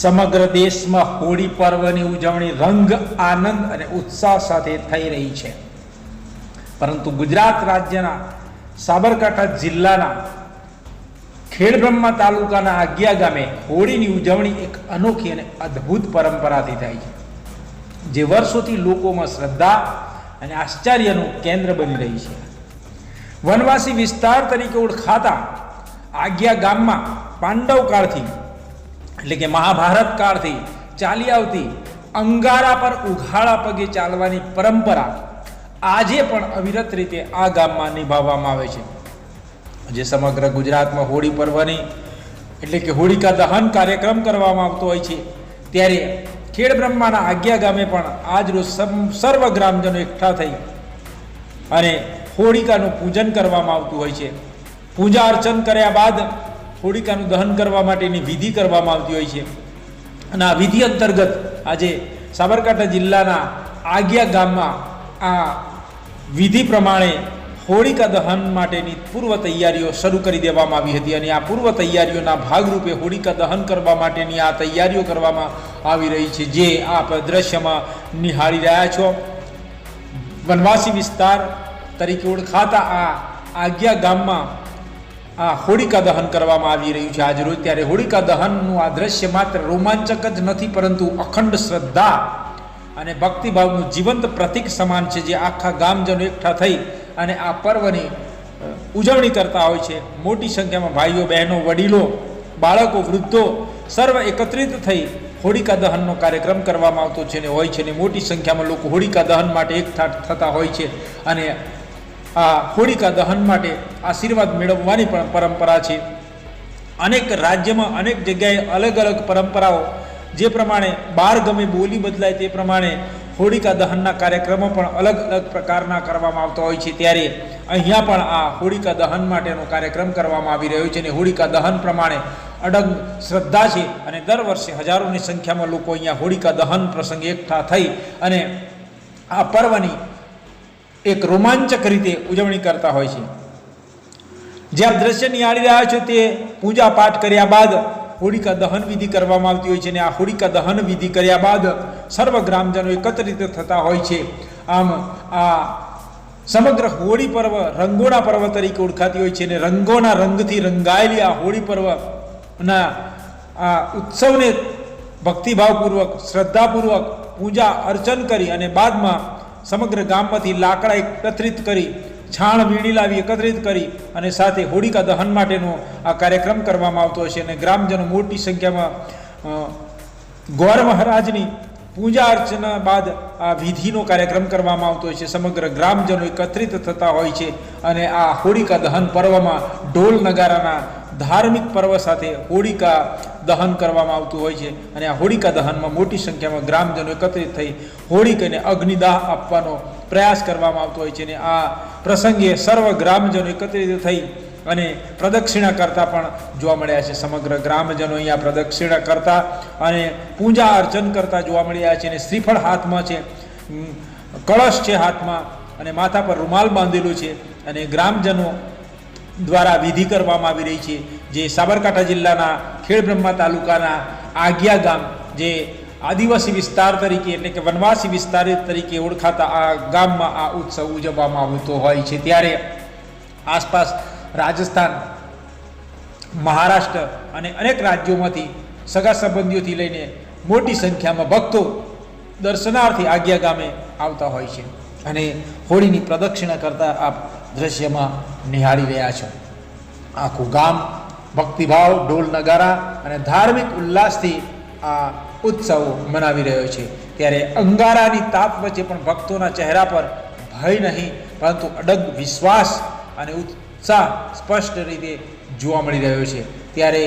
સમગ્ર દેશમાં હોળી પર્વની ઉજવણી રંગ આનંદ અને ઉત્સાહ સાથે થઈ રહી છે, પરંતુ ગુજરાત રાજ્યના સાબરકાંઠા જિલ્લાના ખેડબ્રહ્મા તાલુકાના આગિયા ગામે હોળીની ઉજવણી એક અનોખી અને અદ્ભુત પરંપરાથી થાય છે, જે વર્ષોથી લોકોમાં શ્રદ્ધા અને આશ્ચર્યનું કેન્દ્ર બની રહી છે. વનવાસી વિસ્તાર તરીકે ઓળખાતા આગિયા ગામમાં પાંડવ કાળથી એટલે કે મહાભારત કાળથી ચાલી આવતી અંગારા પર ઉઘાડા પગે ચાલવાની પરંપરા આજે પણ અવિરત રીતે આ ગામમાં નિભાવવામાં આવે છે. જે સમગ્ર ગુજરાતમાં હોળી પર્વની એટલે કે હોળિકા દહન કાર્યક્રમ કરવામાં આવતો હોય છે, ત્યારે ખેડબ્રહ્માના આગિયા ગામે પણ આજરોજ સર્વ ગ્રામજનો એકઠા થઈ અને હોળિકાનું પૂજન કરવામાં આવતું હોય છે. પૂજા અર્ચન કર્યા બાદ હોળિકાનું દહન કરવા માટેની વિધિ કરવામાં આવતી હોય છે, અને આ વિધિ અંતર્ગત આજે સાબરકાંઠા જિલ્લાના આગિયા ગામમાં આ વિધિ પ્રમાણે હોળિકા દહન માટેની પૂર્વ તૈયારીઓ શરૂ કરી દેવામાં આવી હતી, અને આ પૂર્વ તૈયારીઓના ભાગરૂપે હોળિકા દહન કરવા માટેની આ તૈયારીઓ કરવામાં આવી રહી છે, જે આપ દ્રશ્યમાં નિહાળી રહ્યા છો. વનવાસી વિસ્તાર તરીકે ઓળખાતા આ આગિયા ગામમાં આ હોળિકા દહન કરવામાં આવી રહ્યું છે આજરોજ. ત્યારે હોળિકા દહનનું આ દ્રશ્ય માત્ર રોમાંચક જ નથી, પરંતુ અખંડ શ્રદ્ધા અને ભક્તિભાવનું જીવંત પ્રતીક સમાન છે, જે આખા ગામજનો એકઠા થઈ અને આ પર્વની ઉજવણી કરતા હોય છે. મોટી સંખ્યામાં ભાઈઓ, બહેનો, વડીલો, બાળકો, વૃદ્ધો સર્વ એકત્રિત થઈ હોળિકા દહનનો કાર્યક્રમ કરવામાં આવતો છે ને હોય છે, ને મોટી સંખ્યામાં લોકો હોળિકા દહન માટે એકઠા થતા હોય છે, અને આ હોળિકા દહન માટે આશીર્વાદ મેળવવાની પણ પરંપરા છે. અનેક રાજ્યમાં અનેક જગ્યાએ અલગ અલગ પરંપરાઓ, જે પ્રમાણે બાર ગમે બોલી બદલાય તે પ્રમાણે હોળિકા દહનના કાર્યક્રમો પણ અલગ અલગ પ્રકારના કરવામાં આવતા હોય છે. ત્યારે અહીંયા પણ આ હોળિકા દહન માટેનો કાર્યક્રમ કરવામાં આવી રહ્યો છે, અને હોળિકા દહન પ્રમાણે અડગ શ્રદ્ધા છે, અને દર વર્ષે હજારોની સંખ્યામાં લોકો અહીંયા હોળિકા દહન પ્રસંગે એકઠા થઈ અને આ પર્વની એક રોમાંચક રીતે ઉજવણી કરતા હોય છે. જે આપ દ્રશ્ય નિહાળી રહ્યા છો તે પૂજા પાઠ કર્યા બાદ હોળિકા દહન વિધિ કરવામાં આવતી હોય છે, અને આ હોળિકા દહન વિધિ કર્યા બાદ સર્વ ગ્રામજનો એકત્રિત થતા હોય છે. આમ આ સમગ્ર હોળી પર્વ રંગોના પર્વ તરીકે ઓળખાતી હોય છે, અને રંગોના રંગથી રંગાયેલી આ હોળી પર્વના આ ઉત્સવને ભક્તિભાવપૂર્વક, શ્રદ્ધાપૂર્વક પૂજા અર્ચન કરી અને બાદમાં સમગ્ર ગામમાંથી લાકડા એકત્રિત કરી, છાણ વીણી લાવી એકત્રિત કરી અને સાથે હોળિકા દહન માટેનો આ કાર્યક્રમ કરવામાં આવતો હશે, અને ગ્રામજનો મોટી સંખ્યામાં ગોર મહારાજની પૂજા અર્ચના બાદ આ વિધિનો કાર્યક્રમ કરવામાં આવતો હોય છે. સમગ્ર ગ્રામજનો એકત્રિત થતા હોય છે, અને આ હોળિકા દહન પર્વમાં ઢોલ નગારાના ધાર્મિક પર્વ સાથે હોળિકા દહન કરવામાં આવતું હોય છે, અને આ હોળિકા દહનમાં મોટી સંખ્યામાં ગ્રામજનો એકત્રિત થઈ હોળિકાને અગ્નિદાહ આપવાનો પ્રયાસ કરવામાં આવતો હોય છે, અને આ પ્રસંગે સર્વ ગ્રામજનો એકત્રિત થઈ અને પ્રદક્ષિણા કરતા પણ જોવા મળ્યા છે. સમગ્ર ગ્રામજનો અહીંયા પ્રદક્ષિણા કરતા અને પૂજા અર્ચન કરતા જોવા મળ્યા છે, અને શ્રીફળ હાથમાં છે, કળશ છે હાથમાં, અને માથા પર રૂમાલ બાંધેલું છે, અને ગ્રામજનો દ્વારા વિધિ કરવામાં આવી રહી છે. જે સાબરકાંઠા જિલ્લાના ખેડબ્રહ્મા તાલુકાના આગિયા ગામ, જે આદિવાસી વિસ્તાર તરીકે એટલે કે વનવાસી વિસ્તાર તરીકે ઓળખાતા આ ગામમાં આ ઉત્સવ ઉજવવામાં આવતો હોય છે. ત્યારે આસપાસ રાજસ્થાન, મહારાષ્ટ્ર અને અનેક રાજ્યોમાંથી સગા સંબંધીઓથી લઈને મોટી સંખ્યામાં ભક્તો દર્શનાર્થી આગિયા ગામે આવતા હોય છે, અને હોળીની પ્રદક્ષિણા કરતા આપ દ્રશ્યમાં નિહાળી રહ્યા છો. આખું ગામ ભક્તિભાવ, ઢોલ નગારા અને ધાર્મિક ઉલ્લાસથી આ ઉત્સવ મનાવી રહ્યો છે. ત્યારે અંગારાની તાપ વચ્ચે પણ ભક્તોના ચહેરા પર ભય નહીં, પરંતુ અડગ વિશ્વાસ અને ઉત્સાહ સ્પષ્ટ રીતે જોવા મળી રહ્યો છે. ત્યારે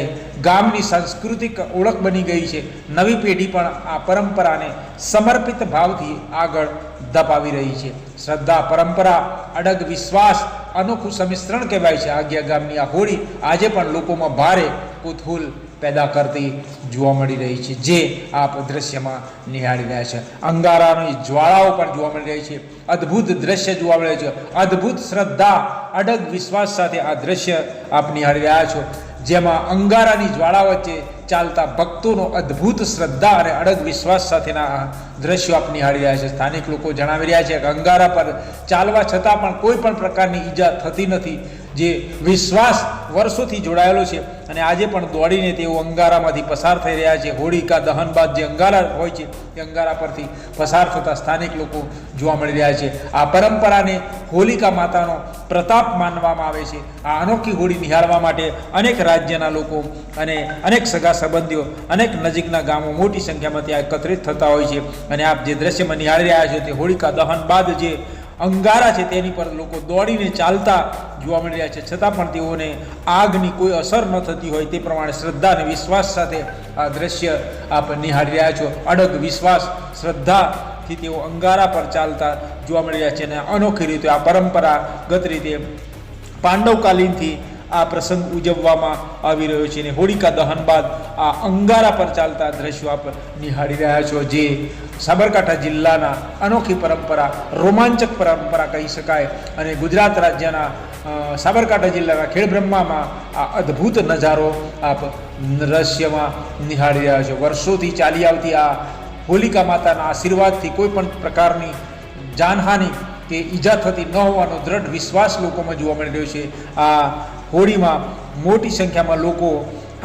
ગામની સાંસ્કૃતિક ઓળખ બની ગઈ છે. નવી પેઢી પણ આ પરંપરાને સમર્પિત ભાવથી આગળ ધપાવી રહી છે. શ્રદ્ધા, પરંપરા, અડગ વિશ્વાસ, અનોખું સંમિશ્રણ કહેવાય છે. આગિયા ગામની આ હોળી આજે પણ લોકોમાં ભારે કુતૂહલ પેદા કરતી જોવા મળી રહી છે, જે આપ દ્રશ્યમાં નિહાળી રહ્યા છે. અંગારાની જ્વાળાઓ પણ જોવા મળી રહી છે. અદ્ભુત દ્રશ્ય જોવા મળે છે. અદ્ભુત શ્રદ્ધા, અડગ વિશ્વાસ સાથે આ દ્રશ્ય આપ નિહાળી રહ્યા છો, જેમાં અંગારાની જ્વાળા વચ્ચે ચાલતા ભક્તોનો અદ્ભુત શ્રદ્ધા અને અડગ વિશ્વાસ સાથેના દ્રશ્યો આપ નિહાળી રહ્યા છે. સ્થાનિક લોકો જણાવી રહ્યા છે કે અંગારા પર ચાલવા છતાં પણ કોઈ પણ પ્રકારની ઈજા થતી નથી, જે વિશ્વાસ વર્ષોથી જોડાયેલો છે. અને આજે પણ દોડીને તેઓ અંગારામાંથી પસાર થઈ રહ્યા છે. હોળિકા દહન બાદ જે અંગારા હોય છે તે અંગારા પરથી પસાર થતા સ્થાનિક લોકો જોવા મળી રહ્યા છે. આ પરંપરાને હોલિકા માતાનો પ્રતાપ માનવામાં આવે છે. આ અનોખી હોળી નિહાળવા માટે અનેક રાજ્યના લોકો અને અનેક સગા સંબંધીઓ, અનેક નજીકના ગામો મોટી સંખ્યામાં ત્યાં એકત્રિત થતા હોય છે. અને આપ જે દ્રશ્યમાં નિહાળી રહ્યા છો તે હોળિકા દહન બાદ જે અંગારા છે તેની પર લોકો દોડીને ચાલતા જોવા મળી રહ્યા છે. છતાં પણ તેઓને આગની કોઈ અસર ન થતી હોય તે પ્રમાણે શ્રદ્ધા અને વિશ્વાસ સાથે આ દ્રશ્ય આપ નિહાળી રહ્યા છો. અડગ વિશ્વાસ, શ્રદ્ધાથી તેઓ અંગારા પર ચાલતા જોવા મળી રહ્યા છે. અને અનોખી રીતે આ પરંપરાગત રીતે પાંડવકાલીનથી આ પ્રસંગ ઉજવવામાં આવી રહ્યો છે. અને હોળિકા દહન બાદ આ અંગારા પર ચાલતા દ્રશ્યો આપ નિહાળી રહ્યા છો, જે સાબરકાંઠા જિલ્લાના અનોખી પરંપરા, રોમાંચક પરંપરા કહી શકાય. અને ગુજરાત રાજ્યના સાબરકાંઠા જિલ્લાના ખેડબ્રહ્મામાં આ અદ્ભુત નજારો આપ દ્રશ્યમાં નિહાળી રહ્યા છો. વર્ષોથી ચાલી આવતી આ હોલિકા માતાના આશીર્વાદથી કોઈ પણ પ્રકારની જાનહાનિ કે ઈજા થતી ન હોવાનો દ્રઢ વિશ્વાસ લોકોમાં જોવા મળી રહ્યો છે. આ હોળીમાં મોટી સંખ્યામાં લોકો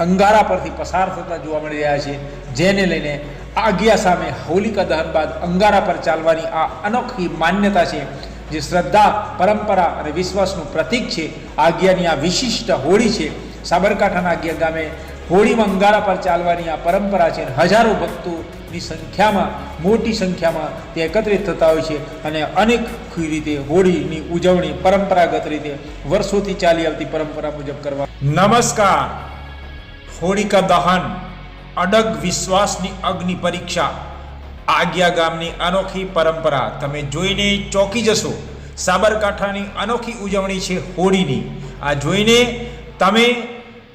અંગારા પરથી પસાર થતા જોવા મળી રહ્યા છે, જેને લઈને આજ્ઞા સામે હોલિકા દહન બાદ અંગારા પર ચાલવાની આ અનોખી માન્યતા છે, જે શ્રદ્ધા, પરંપરા અને વિશ્વાસનું પ્રતીક છે. આજ્ઞાની આ વિશિષ્ટ હોળી છે. સાબરકાંઠાના આજ્ઞા ગામે હોળીમાં અંગારા પર ચાલવાની આ પરંપરા છે. હજારો ભક્તોની સંખ્યામાં, મોટી સંખ્યામાં તે એકત્રિત થતા હોય છે. અને અનેક રીતે હોળીની ઉજવણી પરંપરાગત રીતે વર્ષોથી ચાલી આવતી પરંપરા મુજબ કરવા. નમસ્કાર. હોળિકા દહન, અડગ વિશ્વાસની અગ્નિ પરીક્ષા, આજ્ઞા ગામની અનોખી પરંપરા તમે જોઈને ચોંકી જશો. સાબરકાંઠાની અનોખી ઉજવણી છે હોળીની. આ જોઈને તમે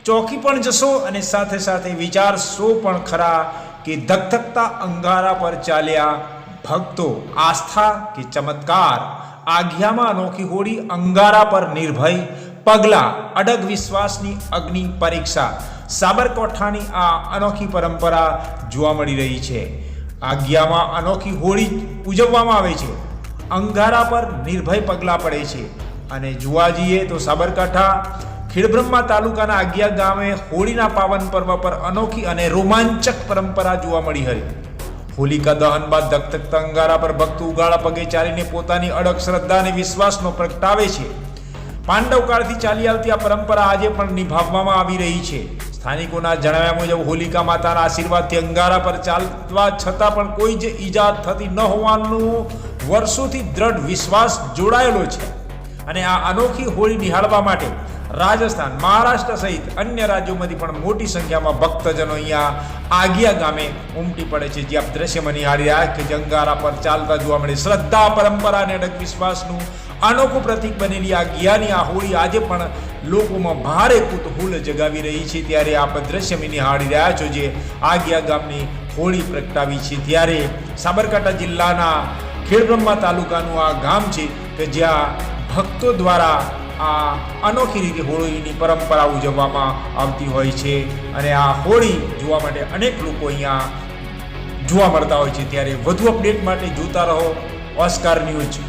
ચોંકી પણ જશો અને સાથે સાથે વિચારશો પણ ખરા કે ધગધગતા અંગારા પર ચાલ્યા ભક્તો, આસ્થા કે ચમત્કાર. આજ્ઞામાં અનોખી હોળી, અંગારા પર નિર્ભય પગલા, અડગ વિશ્વાસની અગ્નિ પરીક્ષા. સાબરકાંઠાની આ અનોખી પરંપરા જોવા મળી રહી છે. આજ્ઞામાં અનોખી હોળી ઉજવવામાં આવે છે. અંગારા પર નિર્ભય પગલાં પડે છે. અને જોવા જઈએ તો સાબરકાંઠા ખેડબ્રહ્મા તાલુકાના આજ્ઞા ગામે હોળીના પાવન પર્વ પર અનોખી અને રોમાંચક પરંપરા જોવા મળી હતી. હોલિકા દહન બાદ ધગધગતા અંગારા પર ભક્તો ઉગાડા પગે ચાલીને પોતાની અડગ શ્રદ્ધા અને વિશ્વાસનો પ્રગટાવે છે. પાંડવકાળથી ચાલી આવતી આ પરંપરા આજે પણ નિભાવવામાં આવી રહી છે. સ્થાનિકોના જણાવ્યા મુજબ હોલિકા માતાના આશીર્વાદથી અંગારા પર ચાલવા છતાં પણ કોઈ જ ઈજા થતી ન હોવાનો વર્ષોથી દ્રઢ વિશ્વાસ જોડાયેલો છે. અને આ અનોખી હોળી નિહાળવા માટે રાજસ્થાન, મહારાષ્ટ્ર સહિત અન્ય રાજ્યોમાંથી પણ મોટી સંખ્યામાં ભક્તજનો અહીંયા આજ્ઞા ગામે ઉમટી પડે છે. જે આપ દ્રશ્યમાં નિહાળી રહ્યા કે અંગારા પર ચાલતા જોવા મળે. શ્રદ્ધા, પરંપરા અને અડગ વિશ્વાસનું અનોખું પ્રતીક બનેલી આજ્ઞાની આ હોળી આજે પણ લોકોમાં ભારે કુતૂહલ જગાવી રહી છે. ત્યારે આપ દ્રશ્યમાં નિહાળી રહ્યા છો જે આજ્ઞા ગામની હોળી પ્રગટાવી છે. ત્યારે સાબરકાંઠા જિલ્લાના ખેડબ્રહ્મા તાલુકાનું આ ગામ છે કે જ્યાં ભક્તો દ્વારા આ અનોખી રીતે હોળીની પરંપરા ઉજવવામાં આવતી હોય છે. અને આ હોળી જોવા માટે અનેક લોકો અહીંયા જોવા મળતા હોય છે. ત્યારે વધુ અપડેટ માટે જોતા રહો ઓસ્કાર ન્યૂઝ.